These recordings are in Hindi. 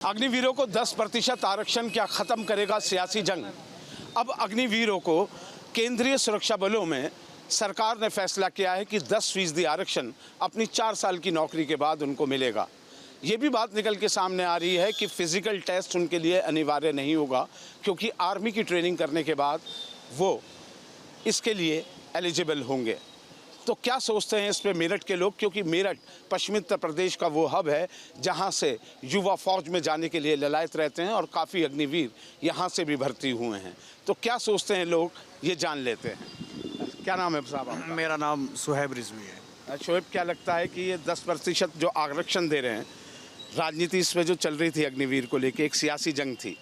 अग्निवीरों को 10% आरक्षण क्या खत्म करेगा सियासी जंग। अब अग्निवीरों को केंद्रीय सुरक्षा बलों में सरकार ने फैसला किया है कि 10% आरक्षण अपनी 4 साल की नौकरी के बाद उनको मिलेगा। ये भी बात निकल के सामने आ रही है कि फिजिकल टेस्ट उनके लिए अनिवार्य नहीं होगा, क्योंकि आर्मी की ट्रेनिंग करने के बाद वो इसके लिए एलिजिबल होंगे। तो क्या सोचते हैं इस पे मेरठ के लोग, क्योंकि मेरठ पश्चिमी उत्तर प्रदेश का वो हब है जहां से युवा फौज में जाने के लिए ललायत रहते हैं और काफ़ी अग्निवीर यहां से भी भर्ती हुए हैं। तो क्या सोचते हैं लोग, ये जान लेते हैं। क्या नाम है साहब आपका? मेरा नाम सुहेब रिजवी है। शोएब, क्या लगता है कि ये 10% जो आरक्षण दे रहे हैं, राजनीति इसमें जो चल रही थी अग्निवीर को लेके, एक सियासी जंग थी,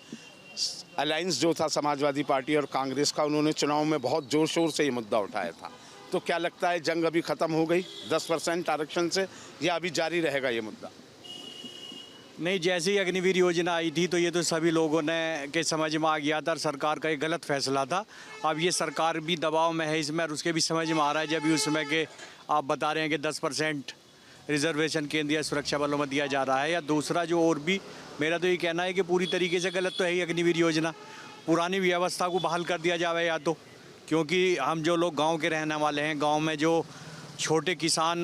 अलायंस जो था समाजवादी पार्टी और कांग्रेस का, उन्होंने चुनाव में बहुत जोर शोर से ये मुद्दा उठाया था। तो क्या लगता है जंग अभी ख़त्म हो गई 10% आरक्षण से, या अभी जारी रहेगा ये मुद्दा? नहीं, जैसे ही अग्निवीर योजना आई थी तो ये तो सभी लोगों ने के समझ में आ गया था, सरकार का एक गलत फैसला था। अब ये सरकार भी दबाव में है इसमें, और उसके भी समझ में आ रहा है जब भी उसमें कि आप बता रहे हैं कि 10% रिजर्वेशन केंद्रीय सुरक्षा बलों में दिया जा रहा है। या दूसरा जो और भी मेरा तो ये कहना है कि पूरी तरीके से गलत तो है ही अग्निवीर योजना। पुरानी व्यवस्था को बहाल कर दिया जाए, या तो क्योंकि हम जो लोग गांव के रहने वाले हैं, गांव में जो छोटे किसान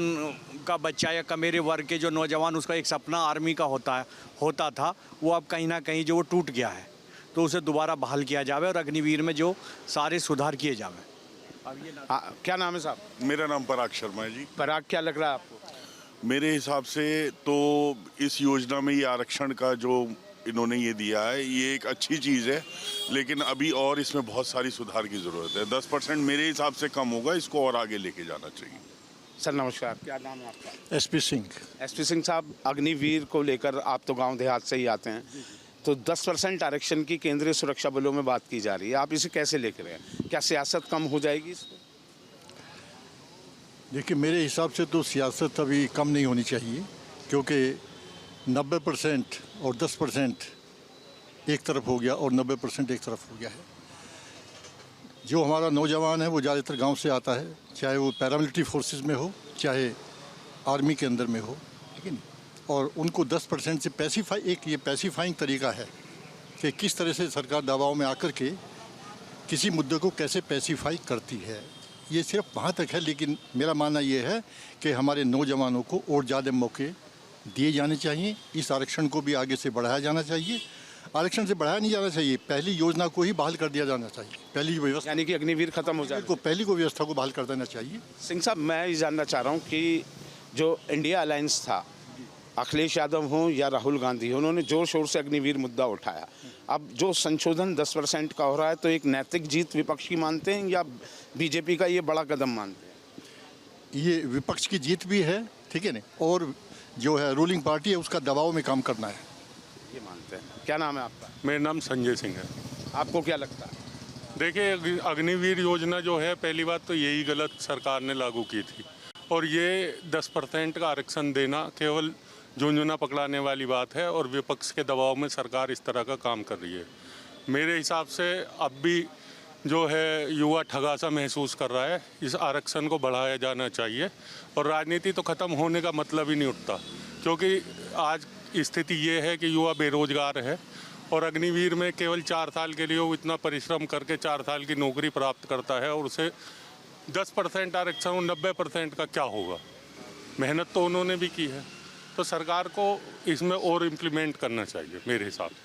का बच्चा या कमेरे वर्ग के जो नौजवान, उसका एक सपना आर्मी का होता था, वो अब कहीं ना कहीं जो वो टूट गया है, तो उसे दोबारा बहाल किया जाए और अग्निवीर में जो सारे सुधार किए जाए। अब ये क्या नाम है साहब? मेरा नाम पराग शर्मा है जी। पराग, क्या लग रहा है आपको? मेरे हिसाब से तो इस योजना में ये आरक्षण का जो इन्होंने ये दिया है, ये एक अच्छी चीज़ है, लेकिन अभी और इसमें बहुत सारी सुधार की ज़रूरत है। 10% मेरे हिसाब से कम होगा, इसको और आगे लेके जाना चाहिए। सर नमस्कार, क्या नाम है आपका? एसपी सिंह। एसपी सिंह साहब, अग्निवीर को लेकर आप तो गांव देहात से ही आते हैं, तो 10% आरक्षण की केंद्रीय सुरक्षा बलों में बात की जा रही है, आप इसे कैसे लेकर रहे हैं? क्या सियासत कम हो जाएगी इसमें? देखिए, मेरे हिसाब से तो सियासत अभी कम नहीं होनी चाहिए, क्योंकि 90% और 10% एक तरफ हो गया और 90% एक तरफ हो गया है। जो हमारा नौजवान है वो ज़्यादातर गांव से आता है, चाहे वो पैरामिलिट्री फोर्सेस में हो, चाहे आर्मी के अंदर में हो, ठीक है ना। और उनको 10% से पैसिफाइंग तरीका है कि किस तरह से सरकार दबाव में आकर के किसी मुद्दे को कैसे पैसिफाई करती है। ये सिर्फ वहाँ तक है, लेकिन मेरा मानना ये है कि हमारे नौजवानों को और ज़्यादा मौके दिए जाने चाहिए। इस आरक्षण को भी आगे से बढ़ाया जाना चाहिए। आरक्षण से बढ़ाया नहीं जाना चाहिए, पहली योजना को ही बहाल कर दिया जाना चाहिए। पहली व्यवस्था, यानी कि अग्निवीर खत्म हो जाए, पहली को व्यवस्था को बहाल कर देना चाहिए। सिंह साहब, मैं ये जानना चाह रहा हूँ कि जो इंडिया अलायंस था, अखिलेश यादव हों या राहुल गांधी हो, उन्होंने जोर शोर से अग्निवीर मुद्दा उठाया। अब जो संशोधन 10% का हो रहा है, तो एक नैतिक जीत विपक्ष की मानते हैं या बीजेपी का ये बड़ा कदम मानते हैं? ये विपक्ष की जीत भी है, ठीक है ना, और जो है रूलिंग पार्टी है उसका दबाव में काम करना है, ये मानते हैं। क्या नाम है आपका? मेरा नाम संजय सिंह है। आपको क्या लगता है? देखिए, अग्निवीर योजना जो है, पहली बात तो यही गलत सरकार ने लागू की थी, और ये 10% का आरक्षण देना केवल झुंझुना पकड़ाने वाली बात है, और विपक्ष के दबाव में सरकार इस तरह का काम कर रही है। मेरे हिसाब से अब भी जो है युवा ठगा सा महसूस कर रहा है। इस आरक्षण को बढ़ाया जाना चाहिए, और राजनीति तो ख़त्म होने का मतलब ही नहीं उठता, क्योंकि आज स्थिति ये है कि युवा बेरोजगार है, और अग्निवीर में केवल 4 साल के लिए वो इतना परिश्रम करके 4 साल की नौकरी प्राप्त करता है, और उसे 10% आरक्षण 90% का क्या होगा? मेहनत तो उन्होंने भी की है। तो सरकार को इसमें और इम्प्लीमेंट करना चाहिए मेरे हिसाब से।